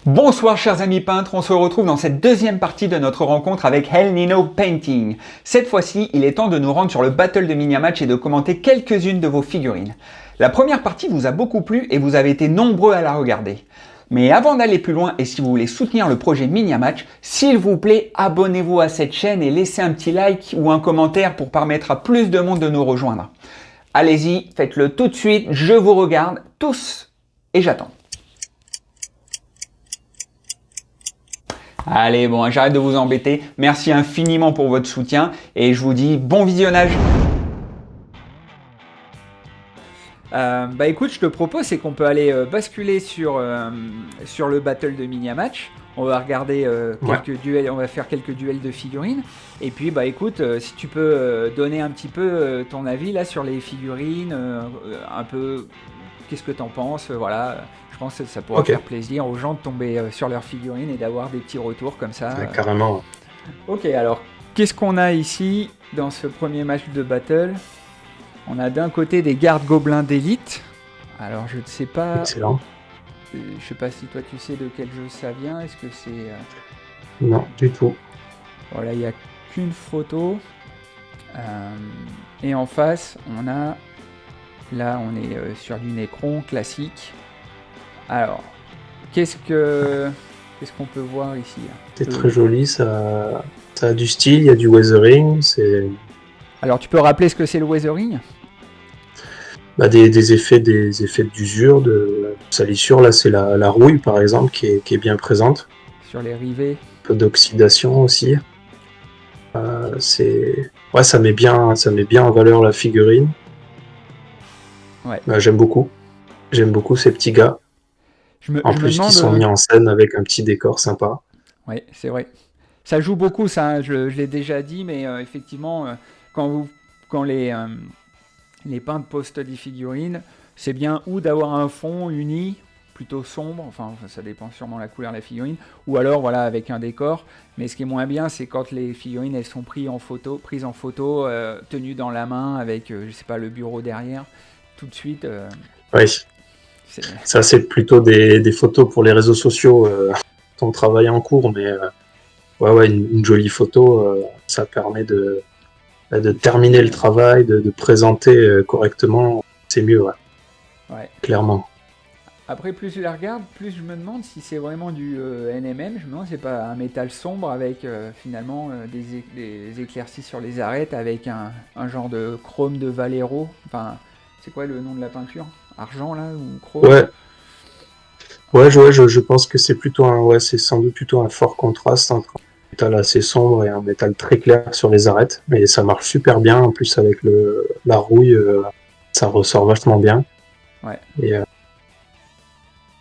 Bonsoir chers amis peintres, on se retrouve dans cette deuxième partie de notre rencontre avec El Nino Painting. Cette fois-ci, il est temps de nous rendre sur le battle de Miniamatch et de commenter quelques-unes de vos figurines. La première partie vous a beaucoup plu et vous avez été nombreux à la regarder. Mais avant d'aller plus loin et si vous voulez soutenir le projet Miniamatch, s'il vous plaît, abonnez-vous à cette chaîne et laissez un petit like ou un commentaire pour permettre à plus de monde de nous rejoindre. Allez-y, faites-le tout de suite, je vous regarde tous et j'attends. Allez, bon, j'arrête de vous embêter. Merci infiniment pour votre soutien et je vous dis bon visionnage. Écoute, je te propose, c'est qu'on peut aller basculer sur le battle de Miniamatch. On va regarder quelques duels, on va faire quelques duels de figurines. Et puis, écoute, si tu peux donner un petit peu ton avis là sur les figurines, un peu, qu'est-ce que t'en penses, voilà. Je pense que ça pourra faire plaisir aux gens de tomber sur leurs figurines et d'avoir des petits retours comme ça. Carrément. Ok, alors, qu'est-ce qu'on a ici dans ce premier match de battle? On a d'un côté des gardes gobelins d'élite. Alors, je ne sais pas... Excellent. Je sais pas si toi tu sais de quel jeu ça vient. Est-ce que c'est... Non, du tout. Voilà, il n'y a qu'une photo. Et en face, on a... Là, on est sur du Necron classique. Alors, qu'est-ce qu'on peut voir ici? C'est très joli, ça a du style, il y a du weathering. Alors, tu peux rappeler ce que c'est le weathering? Des effets d'usure, de salissure. Là, c'est la rouille, par exemple, qui est bien présente. Sur les rivets. Un peu d'oxydation aussi. Ça met bien en valeur la figurine. Ouais. J'aime beaucoup ces petits gars. En plus, qui sont mis en scène avec un petit décor sympa. Oui, c'est vrai. Ça joue beaucoup, ça, hein, je l'ai déjà dit, mais effectivement, quand les peintres postent des figurines, c'est bien ou d'avoir un fond uni, plutôt sombre, enfin ça dépend sûrement de la couleur de la figurine, ou alors voilà avec un décor. Mais ce qui est moins bien, c'est quand les figurines elles sont prises en photo, tenues dans la main avec, je sais pas, le bureau derrière, tout de suite. Oui. Ça, c'est plutôt des photos pour les réseaux sociaux. On travaille en cours, mais une jolie photo, ça permet de terminer le travail, de présenter correctement. C'est mieux, clairement. Après, plus je la regarde, plus je me demande si c'est vraiment du NMM. Je me demande si c'est pas un métal sombre avec finalement des éclaircies sur les arêtes avec un genre de chrome de Valero. Enfin, c'est quoi le nom de la peinture? Argent là ou chrome? Je pense que c'est sans doute plutôt un fort contraste entre un métal assez sombre et un métal très clair sur les arêtes. Mais ça marche super bien. En plus, avec la rouille, ça ressort vachement bien. Ouais. Et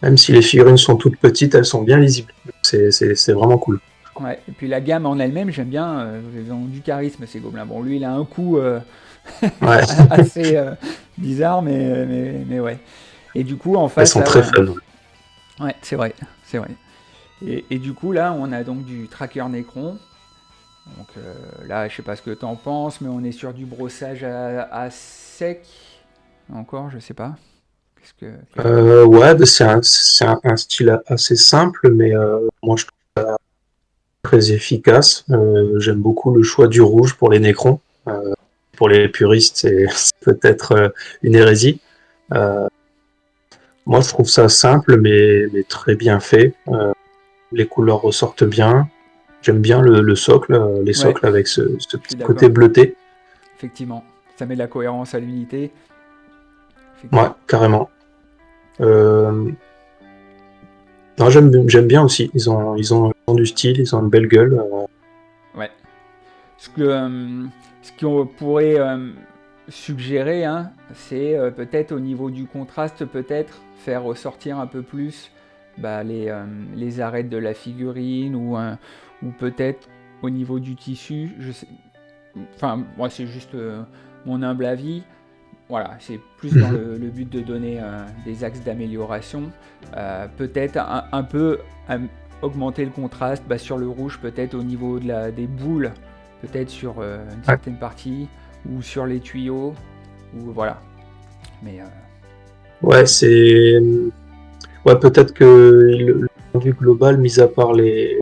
même si les figurines sont toutes petites, elles sont bien lisibles. C'est vraiment cool. Ouais. Et puis la gamme en elle-même, j'aime bien. Ils ont du charisme ces gobelins. Bon, lui, il a un coup assez bizarre, mais ouais. Et du coup, en face, elles sont très fun. Ouais, c'est vrai. Et du coup, là, on a donc du tracker Necron. Donc là, je sais pas ce que tu en penses, mais on est sur du brossage à sec. Encore, je sais pas. C'est un style assez simple, mais moi je trouve ça très efficace. J'aime beaucoup le choix du rouge pour les Necrons. Pour les puristes, c'est peut-être une hérésie. Moi, je trouve ça simple, mais très bien fait. Les couleurs ressortent bien. J'aime bien le socle, les socles avec ce petit côté bleuté. Effectivement, ça met de la cohérence à l'unité. Ouais, carrément. Non, j'aime bien aussi. Ils ont du style, ils ont une belle gueule. Ouais. Ce qu'on pourrait suggérer, hein, c'est peut-être au niveau du contraste, peut-être faire ressortir un peu plus les arêtes de la figurine ou peut-être au niveau du tissu. Je sais, enfin, moi c'est juste mon humble avis. Voilà, c'est plus dans le but de donner des axes d'amélioration. Peut-être un peu augmenter le contraste sur le rouge, peut-être au niveau des boules, peut-être sur une certaine partie, ou sur les tuyaux, ou voilà. Mais peut-être que le vue globale, mis à part les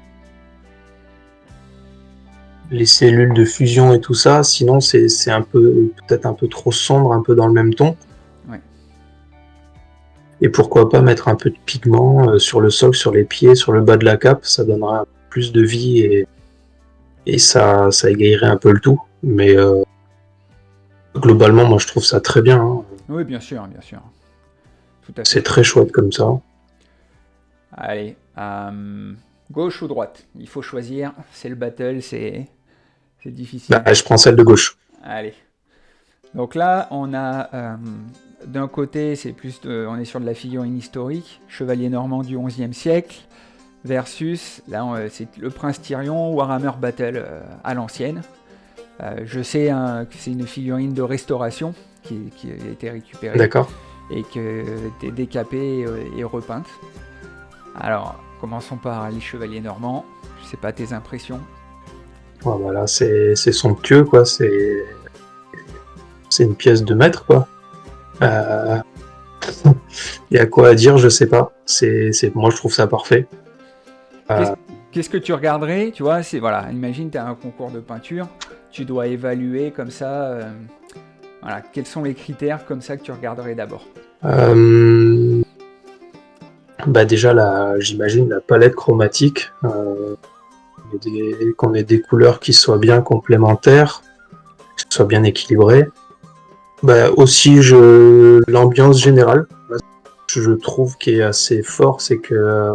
cellules de fusion et tout ça, sinon c'est peut-être un peu trop sombre, un peu dans le même ton. Ouais. Et pourquoi pas mettre un peu de pigment sur le socle, sur les pieds, sur le bas de la cape, ça donnera plus de vie et ça égayerait un peu le tout. Mais globalement, moi je trouve ça très bien. Hein. Oui, bien sûr, bien sûr. Tout à fait. C'est très chouette comme ça. Allez, gauche ou droite? Il faut choisir, c'est le battle, c'est difficile. Bah, je prends celle de gauche. Allez. Donc là, on a d'un côté, on est sur de la figurine historique, chevalier normand du XIe siècle, versus, là, c'est le prince Tyrion, Warhammer Battle à l'ancienne. Je sais que c'est une figurine de restauration qui a été récupérée. D'accord. Et qui a été décapée et repeinte. Alors, commençons par les chevaliers normands. Je sais pas tes impressions. Ouais, voilà, c'est somptueux, quoi. C'est une pièce de maître, quoi. Il y a quoi à dire, je sais pas. Moi, je trouve ça parfait. Qu'est-ce que tu regarderais? Tu vois, voilà, imagine tu as un concours de peinture, tu dois évaluer comme ça. Voilà, quels sont les critères comme ça que tu regarderais d'abord? Bah déjà, j'imagine la palette chromatique, qu'on ait des couleurs qui soient bien complémentaires, qui soient bien équilibrées. Bah aussi, l'ambiance générale, je trouve qui est assez fort, c'est que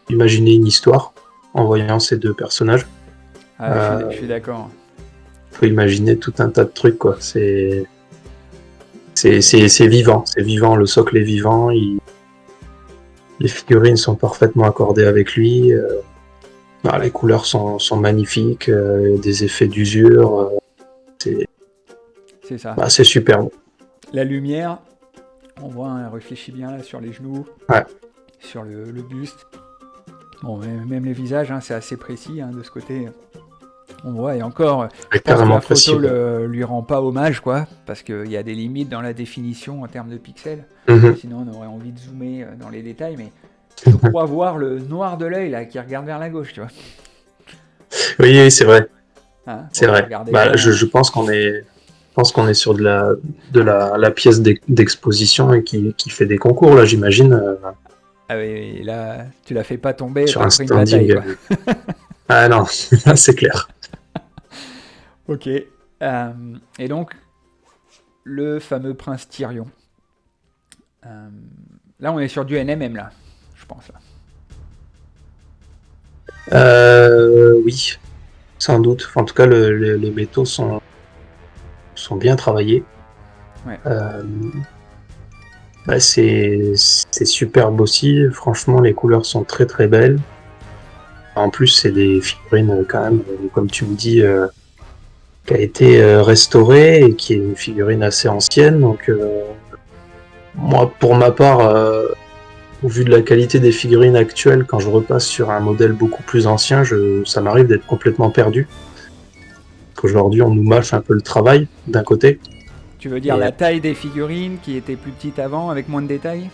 imaginer une histoire en voyant ces deux personnages. Je suis d'accord. Faut imaginer tout un tas de trucs, quoi. C'est vivant, c'est vivant, le socle est vivant, les figurines sont parfaitement accordées avec lui, les couleurs sont magnifiques, des effets d'usure, c'est ça. Bah, c'est superbe. La lumière, on voit, elle réfléchit bien là sur les genoux, ouais. Sur le buste. Bon, même les visages, hein, c'est assez précis de ce côté. On voit, et encore, je pense que la photo lui rend pas hommage, quoi, parce qu'il y a des limites dans la définition en termes de pixels. Sinon, on aurait envie de zoomer dans les détails, mais je crois voir le noir de l'œil là qui regarde vers la gauche, tu vois. Oui, c'est vrai. Hein, c'est vrai. Bah, je pense qu'on est sur de la pièce d'exposition et qui fait des concours, là, j'imagine. Ah oui, là, tu la fais pas tomber sur un standing. Bataille, quoi. Ah non, c'est clair. Ok. Et donc, le fameux prince Tyrion. Là, on est sur du NMM, là, je pense. Là. Oui, sans doute. En tout cas, les métaux sont bien travaillés. Ouais. C'est superbe aussi. Franchement, les couleurs sont très très belles. En plus, c'est des figurines quand même, comme tu me dis, qui a été restaurée et qui est une figurine assez ancienne. Donc, moi, pour ma part, au vu de la qualité des figurines actuelles, quand je repasse sur un modèle beaucoup plus ancien, ça m'arrive d'être complètement perdu. Parce qu'aujourd'hui, on nous mâche un peu le travail, d'un côté. Tu veux dire la taille des figurines qui étaient plus petites avant, avec moins de détails?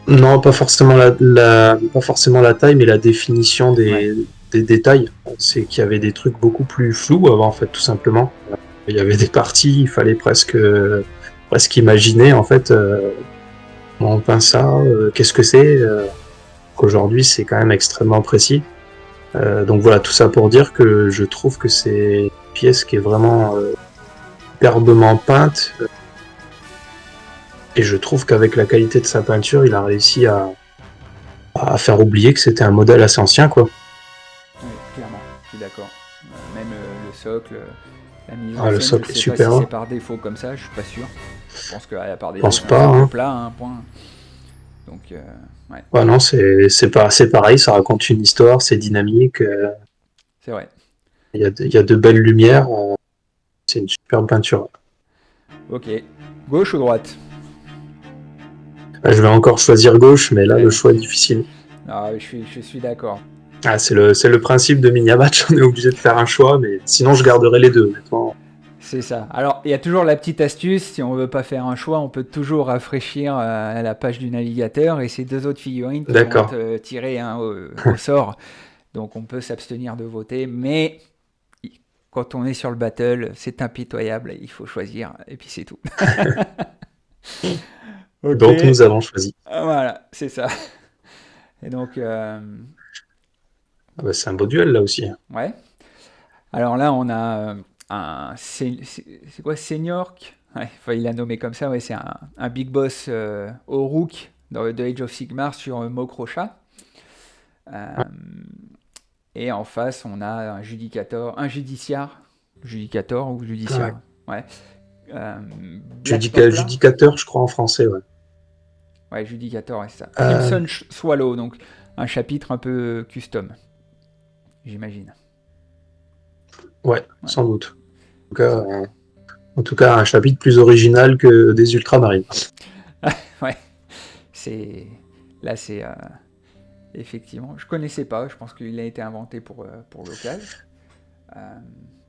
Non, pas forcément pas forcément la taille, mais la définition des détails. C'est qu'il y avait des trucs beaucoup plus flous avant, en fait, tout simplement. Il y avait des parties, il fallait presque imaginer, en fait, comment on peint ça, qu'est-ce que c'est. Qu'aujourd'hui, c'est quand même extrêmement précis. Donc voilà, tout ça pour dire que je trouve que c'est une pièce qui est vraiment superbement peinte. Et je trouve qu'avec la qualité de sa peinture, il a réussi à faire oublier que c'était un modèle assez ancien, quoi. Oui, clairement, je suis d'accord. Même le socle, la mise en scène, le socle je sais est super. Pas si c'est par défaut comme ça, je suis pas sûr. Je pense qu'à part défaut, c'est un plat, un point. Donc, ouais. Ouais, non, c'est pareil, ça raconte une histoire, c'est dynamique. C'est vrai. Il y a de belles lumières. C'est une superbe peinture. Ok. Gauche ou droite? Je vais encore choisir gauche, mais là, le choix est difficile. Ah, je suis d'accord. C'est le principe de Mini-Match, on est obligé de faire un choix, mais sinon je garderai les deux, honnêtement. C'est ça. Alors, il y a toujours la petite astuce, si on veut pas faire un choix, on peut toujours rafraîchir la page du navigateur et ces 2 autres figurines qui vont D'accord. être tirées au sort. Donc, on peut s'abstenir de voter, mais quand on est sur le battle, c'est impitoyable, il faut choisir et puis c'est tout. Ok. Donc nous avons choisi. Voilà, c'est ça. Et donc, Ah bah, c'est un beau duel là aussi. ouais. Alors là, on a c'est quoi, Senior? Ouais, enfin, il l'a nommé comme ça, ouais, c'est un Big Boss au Rook dans The Age of Sigmar sur Mokrocha. Euh, et en face, on a un Judicator ou Ouais. Judiciaire. Ouais. Black Templar. Judicateur, je crois en français, ouais. Ouais, Judicator, ouais, c'est ça. Euh, Crimson Swallow, donc un chapitre un peu custom, j'imagine. ouais, Ouais, sans doute. En tout cas, un chapitre plus original que des Ultramarines. ouais. C'est là, c'est effectivement. Je connaissais pas. Je pense qu'il a été inventé pour l'occasion.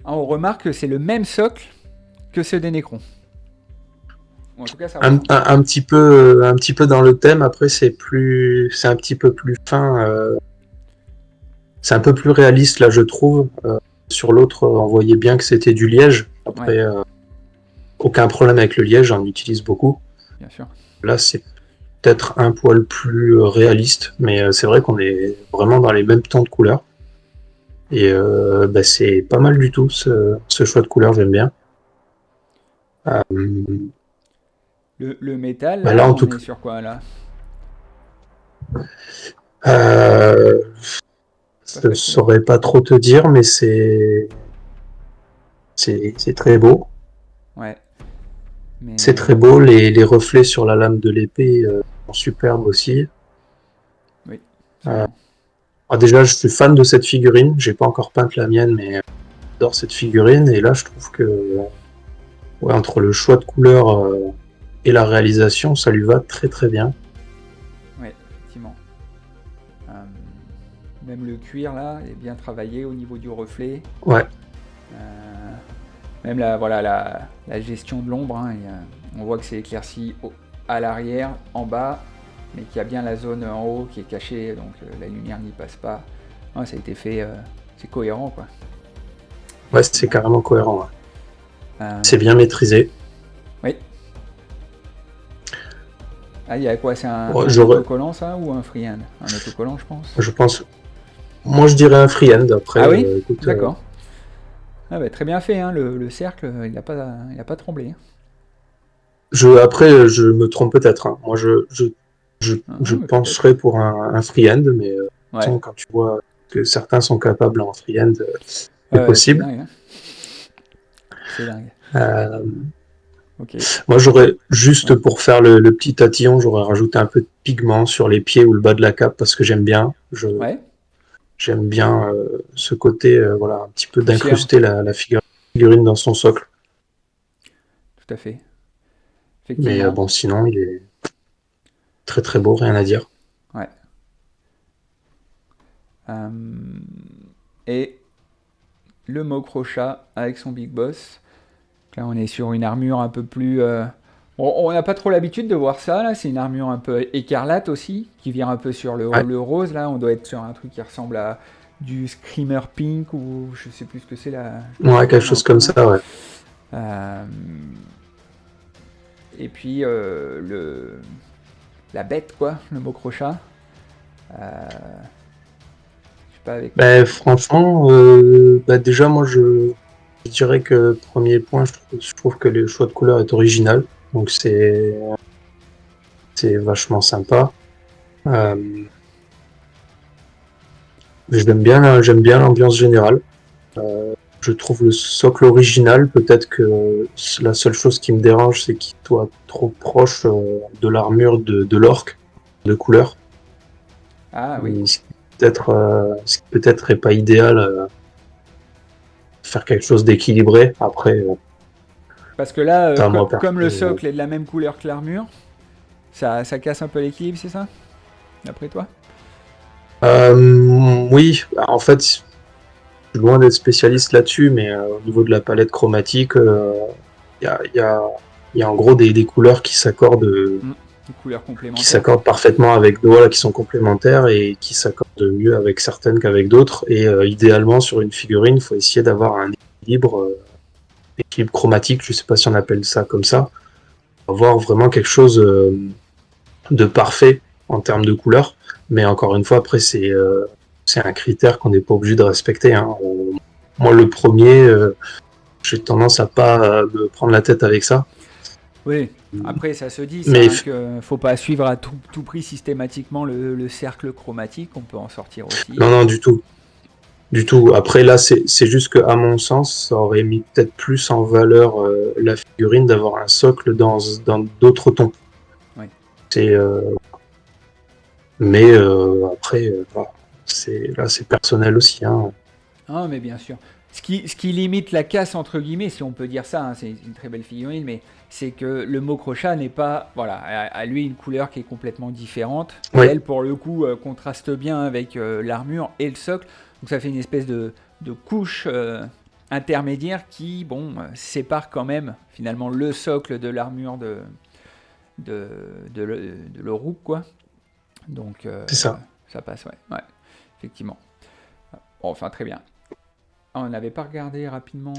On remarque que c'est le même socle que ceux des Necrons. Ou en tout cas, ça ressemble. Un petit peu dans le thème. Après, c'est un petit peu plus fin. C'est un peu plus réaliste là, je trouve. Sur l'autre, on voyait bien que c'était du liège. Ouais, Après, aucun problème avec le liège, j'en utilise beaucoup. bien sûr. Là, c'est peut-être un poil plus réaliste, mais c'est vrai qu'on est vraiment dans les mêmes tons de couleurs. Et bah, c'est pas mal du tout ce choix de couleur, j'aime bien. Euh, Le métal, Bah là, là, en on tout est cas, sur quoi là? euh, Pas je facile. saurais pas trop te dire, mais c'est très beau. Ouais, C'est mais très beau. Les reflets sur la lame de l'épée sont superbes aussi. oui, Euh, absolument. Déjà, je suis fan de cette figurine. J'ai pas encore peint la mienne, mais j'adore cette figurine. Et là, je trouve que ouais, entre le choix de couleur et la réalisation, ça lui va très très bien. Ouais, effectivement. Euh, Même le cuir là est bien travaillé au niveau du reflet. Ouais, Euh, Même voilà, la gestion de l'ombre, hein, on voit que c'est éclairci à l'arrière, en bas, mais qu'il y a bien la zone en haut qui est cachée, donc la lumière n'y passe pas. Ouais, ça a été fait, c'est cohérent, quoi. ouais, c'est Effectivement. carrément cohérent. Ouais. Euh, C'est bien maîtrisé. oui. Ah, il y a quoi? C'est Bon, un autocollant, ça, ou un freehand? Un autocollant, je pense. je pense, moi je dirais un freehand. Après, Ah oui? écoute, D'accord. Ah bah, très bien fait, hein, le cercle, il a pas tremblé, hein. après, je me trompe peut-être. Hein. Moi, Ah, je mais peut-être. penserais pour un freehand, mais Ouais. quand tu vois que certains sont capables en freehand, c'est Ouais, c'est possible. dingue, hein. C'est dingue. Euh, Ok. Moi, j'aurais juste Ouais. pour faire le petit tatillon, j'aurais rajouté un peu de pigment sur les pieds ou le bas de la cape parce que j'aime bien. Ouais. J'aime bien ce côté, voilà, un petit peu Poussière. d'incruster la figurine dans son socle. Tout à fait. Mais Effectivement. bon, sinon, il est très très beau, rien à dire. Ouais. Euh, et le Mokrocha avec son Big Boss. Là, on est sur une armure un peu plus. On n'a pas trop l'habitude de voir ça, là. C'est une armure un peu écarlate aussi, qui vient un peu sur Ouais, le rose. Là, on doit être sur un truc qui ressemble à du Screamer Pink ou je sais plus ce que c'est là. Je l'ai ouais, plus quelque devant dans le chose comme coin là. ça, ouais. Euh, et puis la bête, quoi, le Mokrocha. Euh, je sais pas avec. Ben, franchement, bah, déjà, je dirais que premier point, je trouve que le choix de couleur est original. Donc c'est vachement sympa. Euh, j'aime bien l'ambiance générale. Je trouve le socle original. Peut-être que la seule chose qui me dérange, c'est qu'il soit trop proche de l'armure de l'orque de couleur. Ah oui. Ce qui peut-être est pas idéal. Faire quelque chose d'équilibré. Après, Parce que là, c'est à moi comme le perso. socle est de la même couleur que l'armure, ça casse un peu l'équilibre, c'est ça? D'après toi? Oui, en fait, suis loin d'être spécialiste là-dessus, mais au niveau de la palette chromatique, il y a, y a- y a en gros des couleurs Des couleurs qui complémentaires. s'accordent parfaitement avec d'autres, qui sont complémentaires et qui s'accordent mieux avec certaines qu'avec d'autres. Et idéalement, sur une figurine, il faut essayer d'avoir un équilibre chromatique, je sais pas si on appelle ça comme ça, avoir vraiment quelque chose de parfait en termes de couleurs. Mais encore une fois, après, c'est un critère qu'on n'est pas obligé de respecter. Hein. Moi, le premier, j'ai tendance à pas me prendre la tête avec ça. Oui, après ça se dit ça, Mais hein, que faut pas suivre à tout prix systématiquement le cercle chromatique, on peut en sortir aussi. non, du tout. Du tout. Après, là, c'est juste que, à mon sens, ça aurait mis peut-être plus en valeur la figurine d'avoir un socle dans d'autres tons. Oui. C'est, mais après, voilà. Là, c'est personnel aussi. Hein. Ah, mais bien sûr. Ce qui limite la casse, entre guillemets, si on peut dire ça, hein, c'est une très belle figurine, mais c'est que le Mokrocha n'est pas. Voilà, a lui une couleur qui est complètement différente. Et Oui, elle, pour le coup, contraste bien avec l'armure et le socle. Donc ça fait une espèce de couche intermédiaire qui, bon, sépare quand même, finalement, le socle de l'armure de l'Orook, quoi. Donc c'est ça. ça passe, ouais. Ouais, effectivement. Bon, enfin, très bien. Ah, on n'avait pas regardé rapidement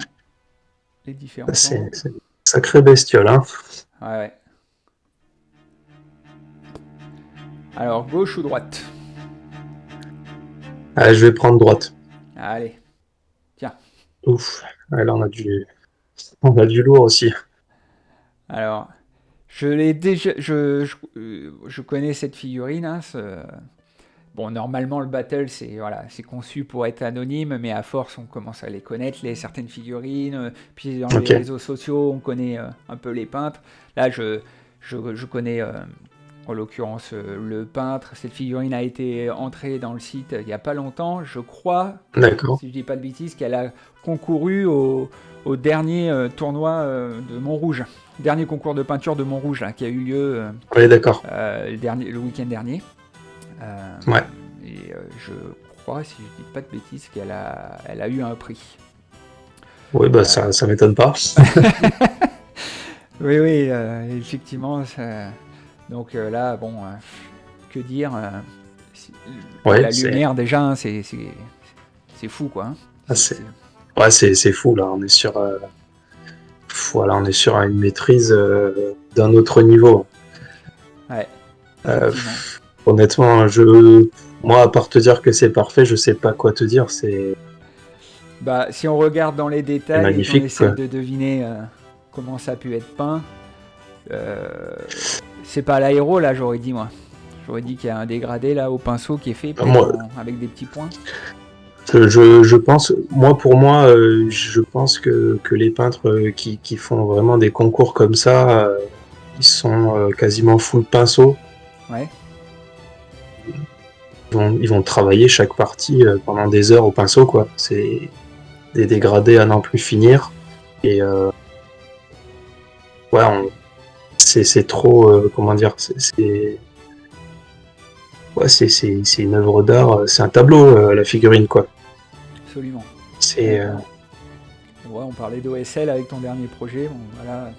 les différents angles. C'est une sacrée bestiole. Hein. Ouais, ouais. Alors, gauche ou droite? Allez, je vais prendre droite. Allez, tiens. Ouf. Ouais, là, on a du lourd aussi. Alors, je l'ai déjà. Je connais cette figurine. Hein, bon, normalement, le battle, c'est voilà, c'est conçu pour être anonyme, mais à force, on commence à les connaître, certaines figurines. Puis dans les Ok. réseaux sociaux, on connaît un peu les peintres. Là, je connais, en l'occurrence, le peintre. Cette figurine a été entrée dans le site il n'y a pas longtemps. Je crois, D'accord. si je dis pas de bêtises, qu'elle a concouru au dernier tournoi de Montrouge. Dernier concours de peinture de Montrouge, là, qui a eu lieu Oui, d'accord. le week-end dernier. Ouais. Et je crois, si je dis pas de bêtises, elle a eu un prix. Oui, bah, ça m'étonne pas. Oui, oui, effectivement. Donc là, bon, que dire si- Ouais, la lumière, déjà, hein, c'est fou, quoi. Hein. ah, ouais, c'est fou, là. Voilà, on est sur une maîtrise d'un autre niveau. Ouais, Euh, effectivement. honnêtement, moi, à part te dire que c'est parfait, je sais pas quoi te dire. Bah, si on regarde dans les C'est détails et qu'on magnifique, essaye quoi. de deviner comment ça a pu être peint, euh, c'est pas l'aéro, là, j'aurais dit, moi. J'aurais dit qu'il y a un dégradé, là, au pinceau qui est fait, peut-être Moi, avec des petits points. je pense, pour moi, je pense que les peintres qui font vraiment des concours comme ça, ils sont quasiment full pinceau. Ouais. Ils vont travailler chaque partie pendant des heures au pinceau, quoi. C'est des dégradés à n'en plus finir. Et ouais, c'est trop, comment dire, ouais, c'est une œuvre d'art, c'est un tableau, la figurine, quoi. Absolument. C'est, Ouais, on parlait d'OSL avec ton dernier projet. Bon, voilà,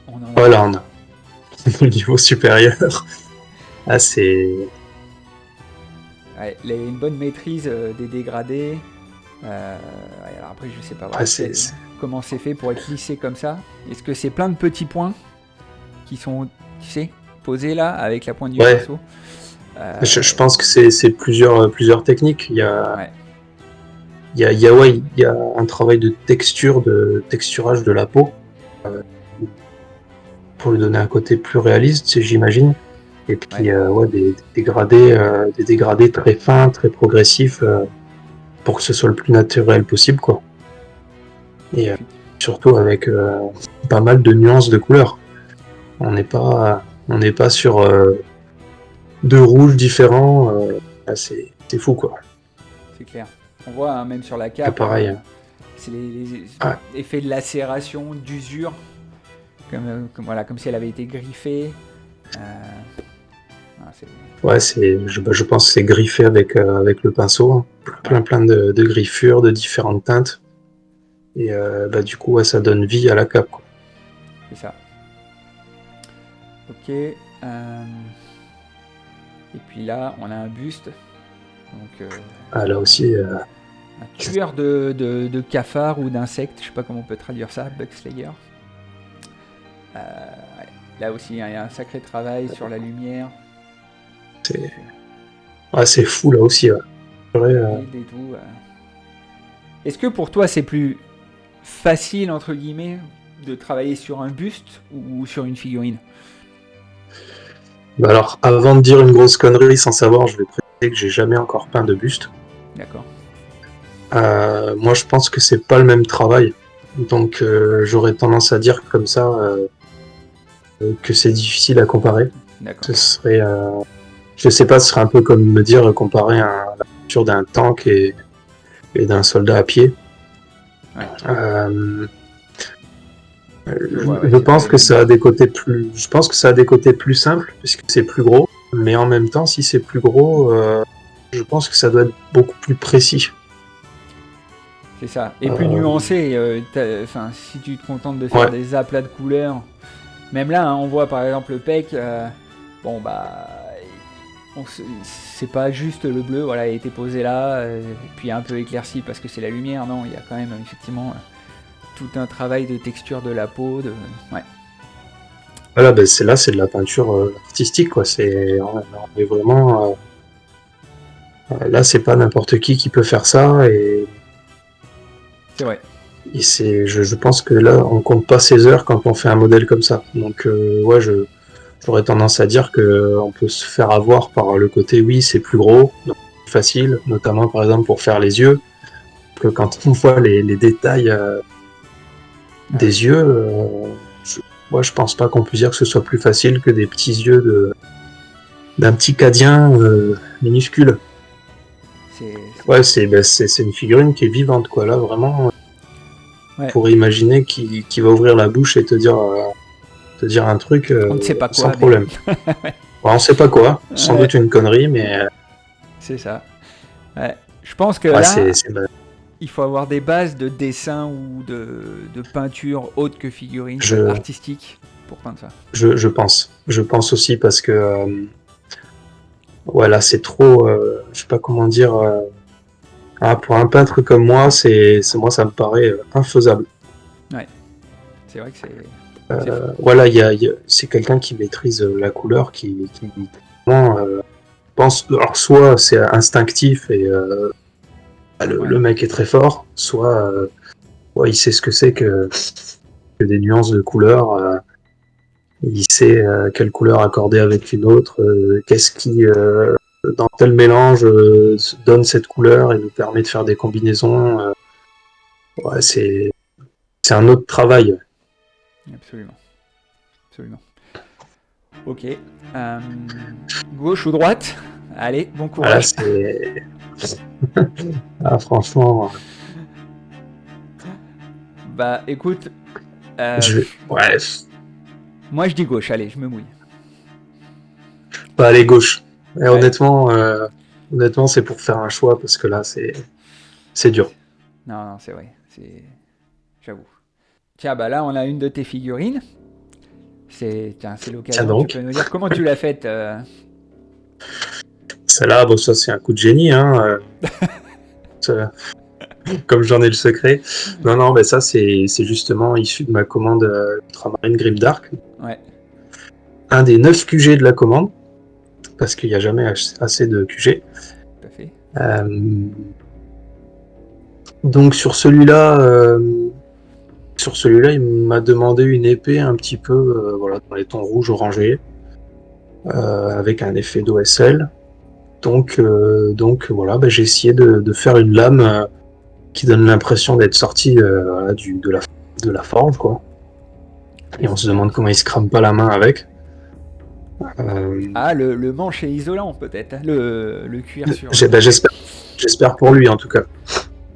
on en a voilà, un. on a le niveau supérieur. Ah, Ouais, il a une bonne maîtrise des dégradés. Ouais, alors après, je sais pas ouais, voilà, comment c'est fait pour être lissé comme ça. Est-ce que c'est plein de petits points qui sont, tu sais, posés là avec la pointe du ouais. pinceau? Je pense que c'est plusieurs techniques. Ouais, Ouais, il y a un travail de texture, de texturage de la peau, euh, pour lui donner un côté plus réaliste, j'imagine. Et ouais. puis, ouais, des dégradés très fins, très progressifs, pour que ce soit le plus naturel possible, quoi. Et surtout avec pas mal de nuances de couleurs. On n'est pas sur deux rouges différents. C'est fou, quoi. C'est clair. On voit hein, même sur la Et cape, pareil. c'est les Ouais. effets de lacération, d'usure, voilà, comme si elle avait été griffée. Ah, Ouais, je pense que c'est griffé avec le pinceau, hein, plein de griffures de différentes teintes. Et du coup, ouais, ça donne vie à la cape, quoi. C'est ça. Ok. Et puis là, on a un buste. Donc, là aussi. Un tueur de cafards ou d'insectes, je sais pas comment on peut traduire ça, Bug Slayer. Ouais. Là aussi, il y a un sacré travail sur la lumière. C'est fou là aussi. Ouais. Et tout. Est-ce que pour toi, c'est plus facile, entre guillemets, de travailler sur un buste ou sur une figurine? Bah alors, avant de dire une grosse connerie sans savoir, je vais préciser que j'ai jamais encore peint de buste. D'accord. Moi, je pense que c'est pas le même travail. Donc, j'aurais tendance à dire comme ça que c'est difficile à comparer. D'accord. Ce serait, je sais pas, ce serait un peu comme me dire comparer la peinture d'un tank et d'un soldat à pied. Ouais. Je pense que ça a des côtés plus. Je pense que ça a des côtés plus simples puisque c'est plus gros. Mais en même temps, si c'est plus gros, je pense que ça doit être beaucoup plus précis. C'est ça. Et plus nuancé. Si tu te contentes de faire des aplats de couleurs, même là, hein, on voit par exemple le PEC. C'est pas juste le bleu. Voilà, il a été posé là, et puis un peu éclairci parce que c'est la lumière. Non, il y a quand même effectivement tout un travail de texture de la peau. Ouais. Voilà, c'est de la peinture artistique, quoi. On est vraiment. Là, c'est pas n'importe qui peut faire ça et. C'est vrai. Et je pense que là, on compte pas ses heures quand on fait un modèle comme ça. Donc, ouais, j'aurais tendance à dire qu'on peut se faire avoir par le côté, oui, c'est plus gros, donc plus facile, notamment par exemple pour faire les yeux. Que quand on voit les détails des yeux, je pense pas qu'on puisse dire que ce soit plus facile que des petits yeux d'un petit cadien minuscule. C'est une figurine qui est vivante, quoi. Là, vraiment, on pourrait imaginer qu'il va ouvrir la bouche et te dire un truc on ne sait pas quoi, sans problème. On sait pas quoi, sans doute une connerie, mais... C'est ça. Ouais. Je pense que là, il faut avoir des bases de dessin ou de peinture autre que figurine, artistique, pour peindre ça. Je pense aussi parce que... là, c'est trop... je sais pas comment dire... pour un peintre comme moi, moi ça me paraît infaisable. Ouais, c'est vrai que c'est... Voilà, c'est quelqu'un qui maîtrise la couleur, qui pense. Alors, soit c'est instinctif et le mec est très fort, soit il sait ce que c'est que des nuances de couleurs. Il sait quelle couleur accorder avec une autre, qu'est-ce qui, dans tel mélange, donne cette couleur et nous permet de faire des combinaisons. C'est un autre travail. Absolument. Ok. Gauche ou droite? Allez, bon courage. Franchement. Bah, écoute. Moi, je dis gauche. Allez, je me mouille. Allez, gauche. Et honnêtement, c'est pour faire un choix parce que là, c'est dur. Non, c'est vrai. J'avoue. Tiens, bah là, on a une de tes figurines. C'est l'occasion. Tu peux nous dire comment tu l'as faite Celle-là, ça c'est un coup de génie, hein. Comme j'en ai le secret. Non, mais ça c'est justement issu de ma commande Ultramarine Grimdark. Ouais. Un des 9 QG de la commande, parce qu'il n'y a jamais assez de QG. Tout à fait. Donc sur celui-là, il m'a demandé une épée un petit peu dans les tons rouge orangé, avec un effet d'OSL. Donc voilà, j'ai essayé de faire une lame qui donne l'impression d'être sortie de la forge, quoi. Et on se demande comment il se crame pas la main avec. Le manche est isolant peut-être, hein, le cuir sur... J'espère pour lui en tout cas.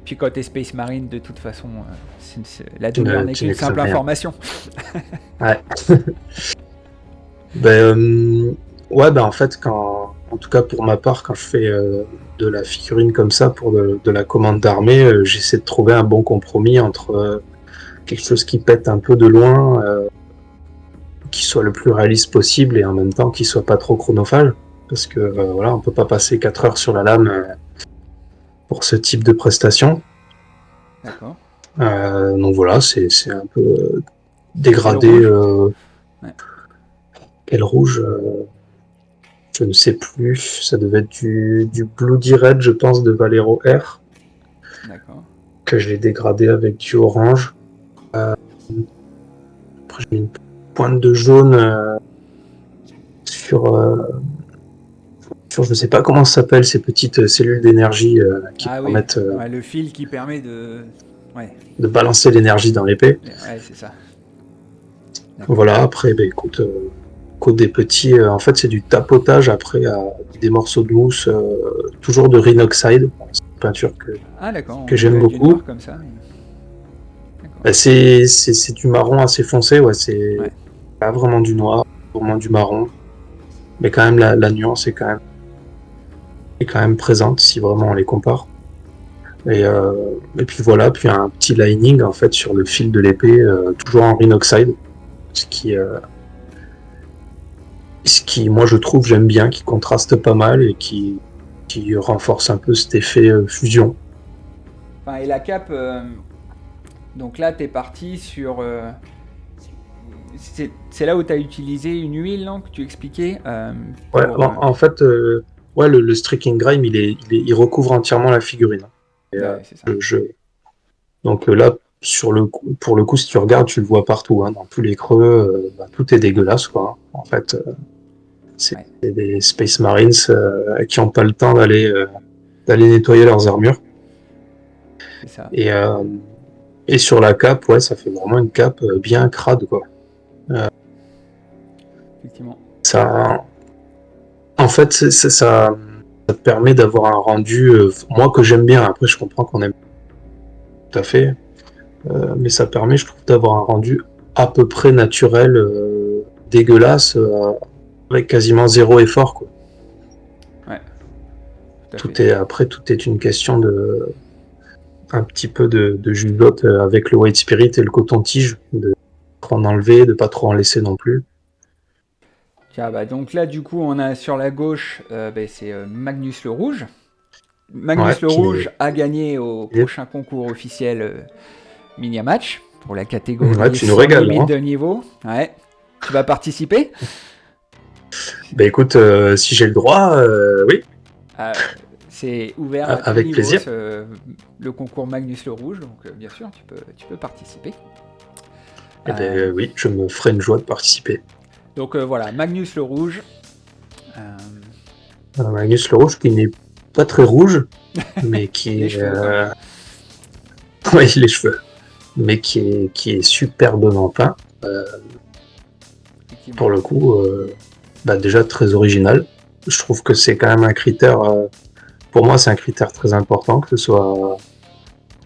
Puis quand t'es Space Marine, de toute façon, la douleur n'est qu'une simple information. Ouais. En fait, quand en tout cas pour ma part, quand je fais de la figurine comme ça pour de la commande d'armée, j'essaie de trouver un bon compromis entre quelque chose qui pète un peu de loin, qui soit le plus réaliste possible et en même temps qui soit pas trop chronophage. Parce que voilà, on peut pas passer 4 heures sur la lame pour ce type de prestation. D'accord. Donc voilà, c'est un peu dégradé. Quel rouge je ne sais plus. Ça devait être du Bloody Red, je pense, de Valero R. D'accord. Que je l'ai dégradé avec du orange. Après, j'ai mis une pointe de jaune sur je ne sais pas comment ça s'appelle, ces petites cellules d'énergie qui permettent le fil qui permet de balancer l'énergie dans l'épée. Ouais, c'est ça. D'accord. Voilà, après, écoute, des petits, en fait, c'est du tapotage après des morceaux de mousse, toujours de Rhinoxide, c'est une peinture que j'aime beaucoup. Du noir comme ça. C'est du marron assez foncé, c'est pas vraiment du noir, vraiment du marron, mais quand même la nuance est quand même présente si vraiment on les compare. Et puis voilà, puis un petit lining en fait sur le fil de l'épée, toujours en Rhinoxide, ce qui moi je trouve j'aime bien, qui contraste pas mal et qui renforce un peu cet effet fusion. Enfin, et la cape, donc là t'es parti sur... c'est là où tu as utilisé une huile, non, que tu expliquais en fait, le streaking grime, il recouvre entièrement la figurine. Et, c'est ça. Donc là, pour le coup, si tu regardes, tu le vois partout, hein, dans tous les creux, tout est dégueulasse, quoi. En fait, c'est des Space Marines qui n'ont pas le temps d'aller nettoyer leurs armures. C'est ça. Et sur la cape, ça fait vraiment une cape bien crade, quoi. Effectivement. Ça, en fait, ça te permet d'avoir un rendu, moi que j'aime bien. Après, je comprends qu'on aime tout à fait, mais ça permet, je trouve, d'avoir un rendu à peu près naturel, dégueulasse, avec quasiment zéro effort, quoi. Ouais. Tout est une question de un petit peu de jugeote avec le white spirit et le coton-tige, de pas trop en enlever, de pas trop en laisser non plus. Tiens, donc là, du coup, on a sur la gauche, c'est Magnus le Rouge. Magnus le Rouge a gagné au prochain concours officiel Minia Match pour la catégorie tu nous régales, limite de niveau. Ouais. Tu vas participer? Écoute, si j'ai le droit, oui. C'est ouvert à avec tout plaisir. Niveau, le concours Magnus le Rouge, donc bien sûr, tu peux participer. Oui, je me ferai une joie de participer. Donc voilà, Magnus le Rouge. Magnus le Rouge qui n'est pas très rouge, mais qui les cheveux, oui, les cheveux, mais qui est superbement peint. Pour le coup, déjà très original. Je trouve que c'est quand même un critère. Pour moi, c'est un critère très important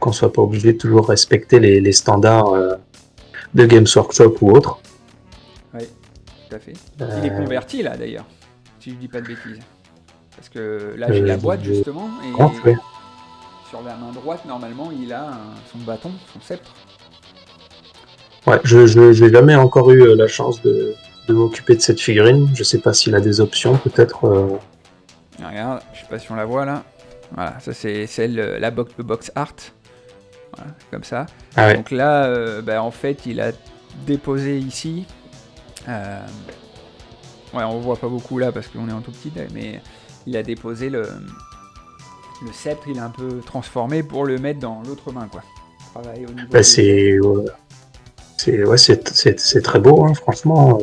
qu'on soit pas obligé de toujours respecter les standards de Games Workshop ou autres. Oui, tout à fait. Il est converti là d'ailleurs, si je dis pas de bêtises. Parce que là j'ai la boîte justement et sur la main droite normalement il a son bâton, son sceptre. Ouais, je n'ai jamais encore eu la chance de m'occuper de cette figurine. Je sais pas s'il a des options, peut-être. Regarde, je sais pas si on la voit là. Voilà, ça c'est celle, le box art. Voilà, comme ça. Ah ouais. Donc là, en fait, il a déposé ici. On voit pas beaucoup là parce qu'on est en tout petit, mais il a déposé le sceptre, il est un peu transformé pour le mettre dans l'autre main, quoi. Travailler au niveau c'est très beau, hein, franchement.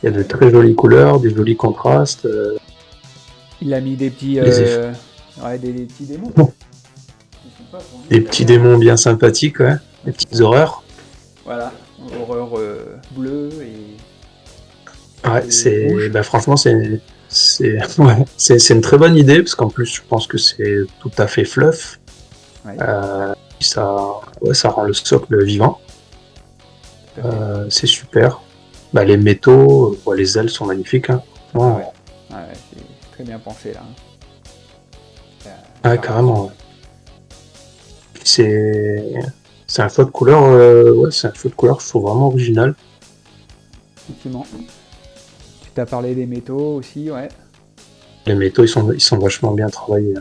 Il y a de très jolies couleurs, des jolis contrastes. Il a mis des petits, des petits démons. Des petits démons bien sympathiques, des petites horreurs. Voilà, horreur bleue et. Ouais, franchement, c'est une très bonne idée parce qu'en plus, je pense que c'est tout à fait fluff. Ouais. Ça rend le socle vivant. C'est super. Les métaux, les ailes sont magnifiques. Hein. Ouais. Ah ouais, c'est très bien pensé là. Ah, carrément. Ouais. C'est c'est un choix de couleur, ouais, c'est un choix de couleur, je trouve vraiment original. Effectivement. Tu t'as parlé des métaux aussi, ouais. Les métaux, ils sont vachement bien travaillés.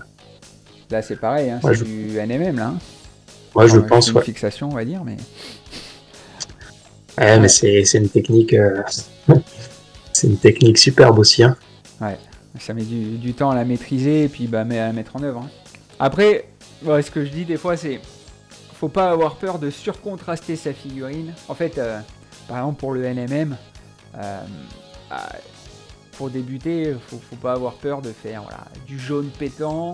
Là, c'est pareil, hein, Ouais, c'est du NMM là. Hein. je Enfin, je fais pense, une ouais. fixation, on va dire, mais. Ouais, mais Ouais, c'est une technique, c'est une technique superbe aussi, hein. ouais. Ça met du temps à la maîtriser et puis bah, à la mettre en œuvre. Hein. Après, ouais, ce que je dis des fois, c'est faut pas avoir peur de surcontraster sa figurine. En fait, par exemple pour le NMM, euh, ah, pour débuter, faut pas avoir peur de faire voilà, du jaune pétant.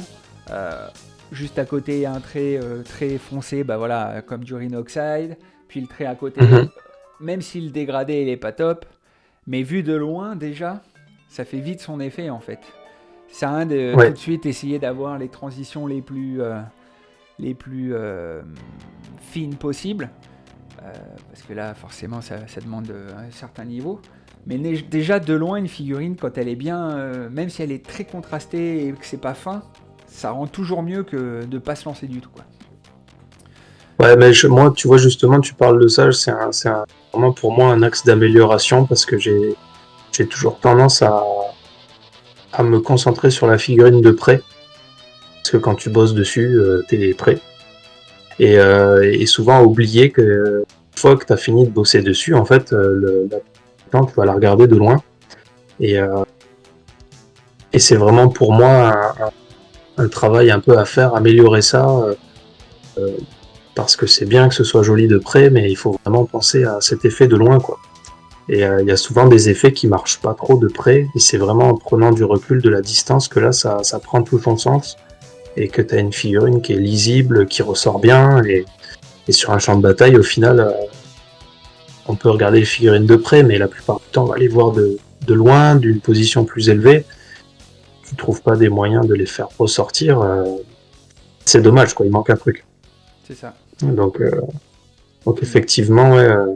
euh, Juste à côté, un trait très foncé, bah voilà, comme du Rhinoxide. Puis le trait à côté, Mhm. même si le dégradé il est pas top, mais vu de loin déjà, ça fait vite son effet en fait. Ça sert à rien de tout Ouais, de suite essayer d'avoir les transitions les plus fines possibles, parce que là forcément ça demande un certain niveau. Mais déjà de loin une figurine quand elle est bien, même si elle est très contrastée et que c'est pas fin, ça rend toujours mieux que de pas se lancer du tout quoi. ouais, mais moi, tu vois, justement, tu parles de ça, vraiment pour moi un axe d'amélioration parce que j'ai toujours tendance à me concentrer sur la figurine de près. Parce que quand tu bosses dessus, t'es prêt. Et souvent à oublier que une fois que tu as fini de bosser dessus, en fait, la plante, tu vas la regarder de loin. Et, euh, et c'est vraiment pour moi un travail un peu à faire, améliorer ça, parce que c'est bien que ce soit joli de près, mais il faut vraiment penser à cet effet de loin, quoi. Et il y a souvent des effets qui marchent pas trop de près, et c'est vraiment en prenant du recul de la distance que là, ça prend tout son sens, et que tu as une figurine qui est lisible, qui ressort bien, et sur un champ de bataille, au final, on peut regarder les figurines de près, mais la plupart du temps, on va les voir de loin, d'une position plus élevée. Tu trouves pas des moyens de les faire ressortir, c'est dommage, quoi, il manque un truc. C'est ça. Donc, euh, donc Effectivement. effectivement, ouais,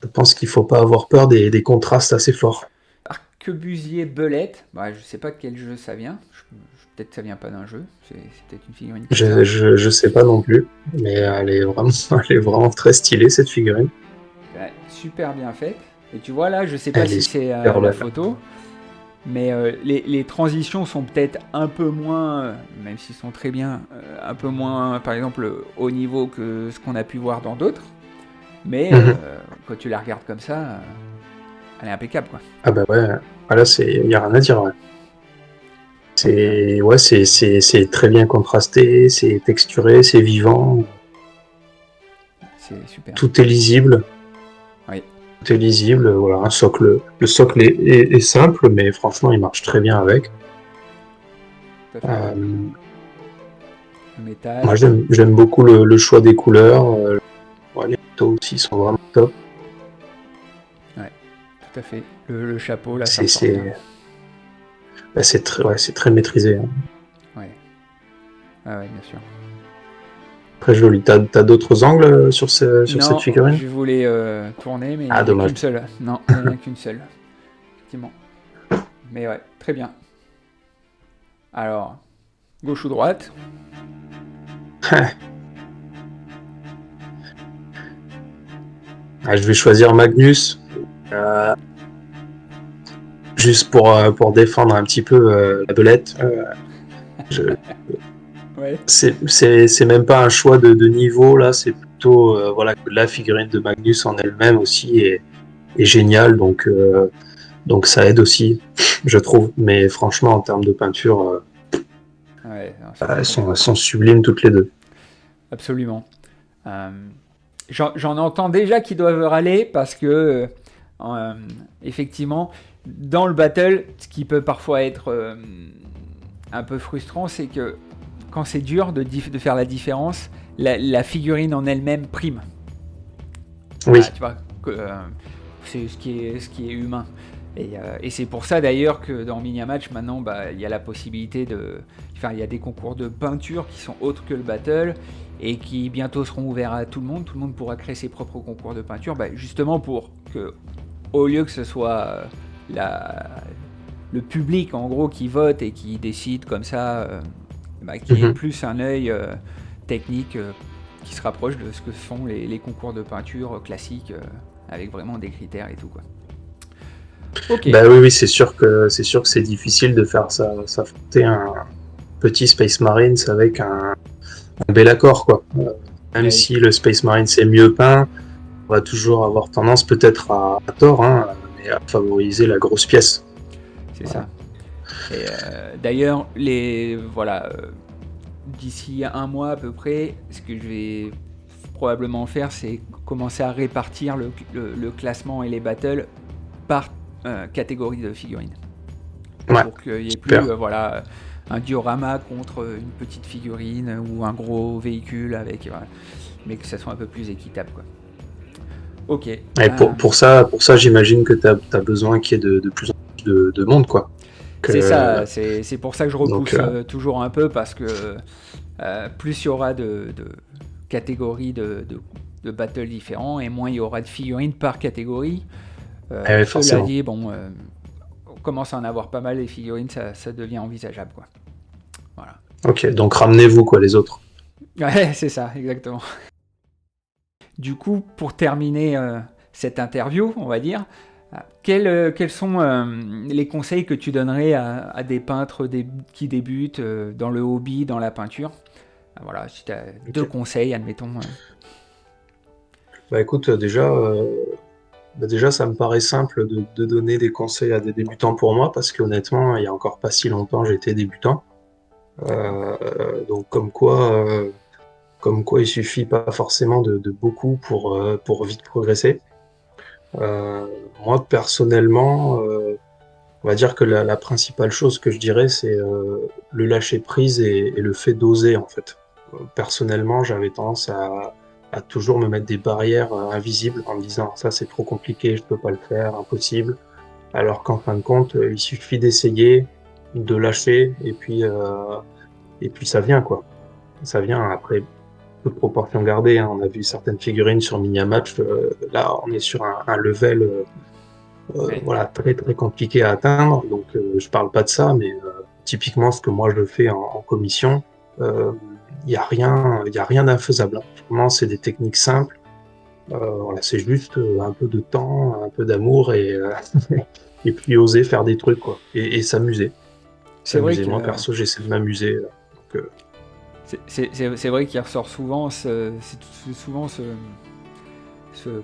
je pense qu'il faut pas avoir peur des contrastes assez forts. Arquebusier Belette, bah, je sais pas de quel jeu ça vient. Peut-être que ça vient pas d'un jeu. C'est peut-être une figurine comme ça. Je sais pas non plus, mais elle est vraiment très stylée cette figurine. Ouais, super bien faite. Et tu vois là, je sais pas Elle est si c'est super la belle. photo, mais les transitions sont peut-être un peu moins, même s'ils sont très bien, un peu moins, par exemple, au niveau que ce qu'on a pu voir dans d'autres. Mais Mhm. quand tu la regardes comme ça, elle est impeccable quoi. Ah bah ouais, ah là il y a rien à dire. Ouais. Et, C'est très bien contrasté, c'est texturé, c'est vivant, c'est super. tout est lisible. Oui, Tout est lisible, voilà, un socle. Le socle est simple, mais franchement, il marche très bien avec. tout à fait. Euh, Le Moi, métal, j'aime beaucoup le choix des couleurs. Ouais, les photos aussi sont vraiment top. ouais, tout à fait. Le chapeau là, ça C'est ressort bien. c'est bah, c'est très maîtrisé, hein. Ouais, ah ouais, bien sûr. Très joli. T'as d'autres angles sur cette Non, figurine? je voulais tourner, mais il Ah, n'y en a dommage. qu'une seule. Non, il n'y en a qu'une seule, effectivement. Mais ouais, très bien. Alors, gauche ou droite? Ah, je vais choisir Magnus, euh, juste pour défendre un petit peu la belette. Je, Ouais. c'est même pas un choix de niveau là, c'est plutôt voilà que la figurine de Magnus en elle-même aussi est géniale, donc ça aide aussi, je trouve. Mais franchement, en termes de peinture, Ouais, non, je elles comprends. sont sublimes toutes les deux. Absolument. Euh, j'en entends déjà qui doivent râler parce que, euh, effectivement, dans le battle, ce qui peut parfois être un peu frustrant, c'est que quand c'est dur de faire la différence, la figurine en elle-même prime. Ah, Oui. tu vois, c'est ce qui est humain. Et c'est pour ça d'ailleurs que dans Minia Match maintenant, bah, il y a la possibilité de. Enfin, il y a des concours de peinture qui sont autres que le battle et qui bientôt seront ouverts à tout le monde. Tout le monde pourra créer ses propres concours de peinture, bah, justement pour que, au lieu que ce soit la, le public en gros qui vote et qui décide comme ça, qu'il y ait plus un œil technique qui se rapproche de ce que sont les concours de peinture classiques avec vraiment des critères et tout, quoi. Okay. Bah oui, c'est sûr que c'est difficile de faire s'affronter un petit Space Marines avec un bel accord, quoi. Même si le Space Marines est mieux peint, on va toujours avoir tendance, peut-être à tort, mais à favoriser la grosse pièce. C'est ça. Et d'ailleurs, d'ici 1 mois à peu près, ce que je vais probablement faire, c'est commencer à répartir le classement et les battles par catégorie de figurines. Pour qu'il n'y ait plus un diorama contre une petite figurine ou un gros véhicule mais que ça soit un peu plus équitable, quoi. Ok. Et pour ça, j'imagine que tu as besoin qu'il y ait de plus en plus de monde, quoi. C'est ça, c'est pour ça que je repousse toujours un peu, parce que plus il y aura de catégories de battles différents, et moins il y aura de figurines par catégorie. Cela dit, on commence à en avoir pas mal, les figurines, ça devient envisageable, quoi. Voilà. Ok, donc ramenez-vous, quoi, les autres. Ouais, c'est ça, exactement. Du coup, pour terminer cette interview, on va dire, quels sont les conseils que tu donnerais à des peintres qui débutent dans le hobby, dans la peinture? Voilà, si tu as 2 conseils, admettons. Bah écoute, déjà, ça me paraît simple de donner des conseils à des débutants pour moi, parce qu'honnêtement, il n'y a encore pas si longtemps, j'étais débutant. Donc comme quoi, il suffit pas forcément de beaucoup pour vite progresser. Moi, personnellement, on va dire que la principale chose que je dirais, c'est le lâcher prise et le fait d'oser, en fait. Personnellement, j'avais tendance à toujours me mettre des barrières invisibles en me disant ça c'est trop compliqué, je peux pas le faire, impossible. Alors qu'en fin de compte, il suffit d'essayer, de lâcher, et puis ça vient, quoi. Ça vient après toute proportion gardée, hein. On a vu certaines figurines sur Minimatch, là on est sur un level voilà, très très compliqué à atteindre, donc je parle pas de ça, mais typiquement ce que moi je fais en commission, il n'y a rien d'infaisable. Vraiment, c'est des techniques simples. Voilà, c'est juste un peu de temps, un peu d'amour et puis oser faire des trucs, quoi, et s'amuser. C'est vrai que moi perso, j'essaie de m'amuser. C'est vrai qu'il ressort souvent ce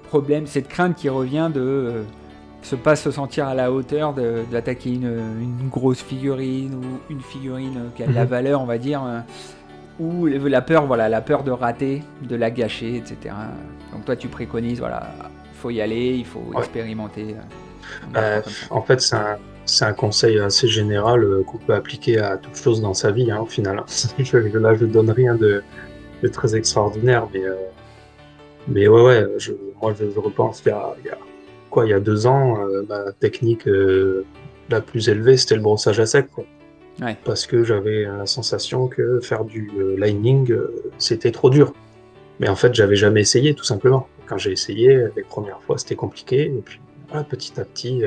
problème, cette crainte qui revient de pas se sentir à la hauteur d'attaquer une grosse figurine, ou une figurine qui a de la valeur, on va dire, ou la peur de rater, de la gâcher, etc. Donc toi tu préconises, faut y aller, il faut expérimenter. En fait, c'est un conseil assez général qu'on peut appliquer à toute chose dans sa vie, au final. Là, je donne rien de très extraordinaire, mais ouais, moi je repense il y a 2 ans, ma technique la plus élevée, c'était le brossage à sec, quoi. Ouais. Parce que j'avais la sensation que faire du lining, c'était trop dur. Mais en fait, j'avais jamais essayé, tout simplement. Quand j'ai essayé, les premières fois, c'était compliqué, et puis voilà, petit à petit,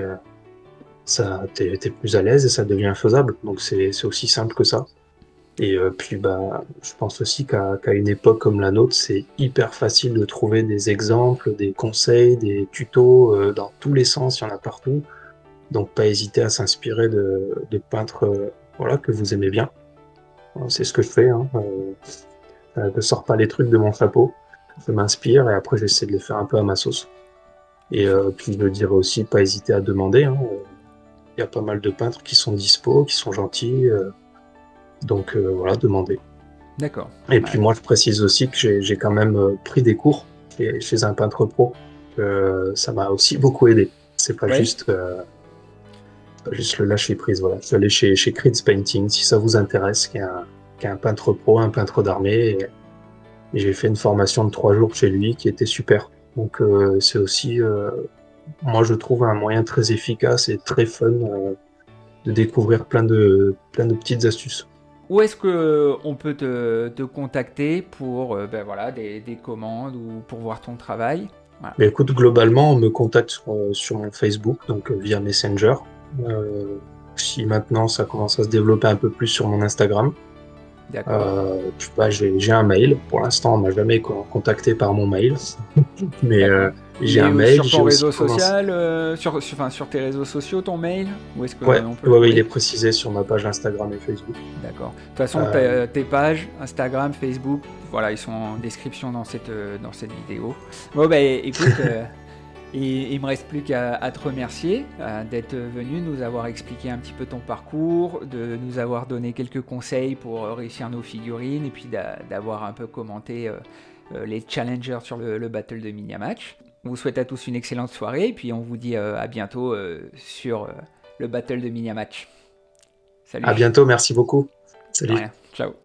t'es plus à l'aise et ça devient faisable. Donc c'est aussi simple que ça. Et puis je pense aussi qu'à une époque comme la nôtre, c'est hyper facile de trouver des exemples, des conseils, des tutos dans tous les sens, il y en a partout. Donc pas hésiter à s'inspirer de peintres que vous aimez bien. C'est ce que je fais. Je sors pas les trucs de mon chapeau, je m'inspire et après j'essaie de les faire un peu à ma sauce. Et puis je dirais aussi pas hésiter à demander. Il y a pas mal de peintres qui sont dispo, qui sont gentils. Donc voilà, demandez. D'accord. Et puis moi, je précise aussi que j'ai quand même pris des cours chez un peintre pro. Ça m'a aussi beaucoup aidé. C'est pas juste le lâcher prise. Voilà. Je suis allé chez Creed's Painting, si ça vous intéresse, qui est un peintre pro, un peintre d'armée. Et j'ai fait une formation de 3 jours chez lui qui était super. Donc c'est aussi, moi je trouve, un moyen très efficace et très fun de découvrir plein de petites astuces. Où est-ce qu'on peut te contacter pour des commandes ou pour voir ton travail? Voilà. Mais écoute, globalement, on me contacte sur mon Facebook, donc via Messenger. Si maintenant ça commence à se développer un peu plus sur mon Instagram. D'accord. Je sais pas, j'ai un mail. Pour l'instant, on m'a jamais contacté par mon mail, mais D'accord. j'ai Il est un mail. sur J'ai ton aussi réseau commencé. social, enfin, sur tes réseaux sociaux, ton mail? Où est-ce Ouais, qu'on peut le ouais, ouais, il est trouver? précisé sur ma page Instagram et Facebook. D'accord. De toute façon, Euh, tes pages, Instagram, Facebook, voilà, ils sont en description dans cette vidéo. Bon, bah écoute, il me reste plus qu'à te remercier d'être venu, nous avoir expliqué un petit peu ton parcours, de nous avoir donné quelques conseils pour réussir nos figurines et puis d'avoir un peu commenté les challengers sur le battle de Miniamatch. On vous souhaite à tous une excellente soirée et puis on vous dit à bientôt sur le battle de Miniamatch. à Salut, bientôt, merci beaucoup. de Salut. rien, ciao.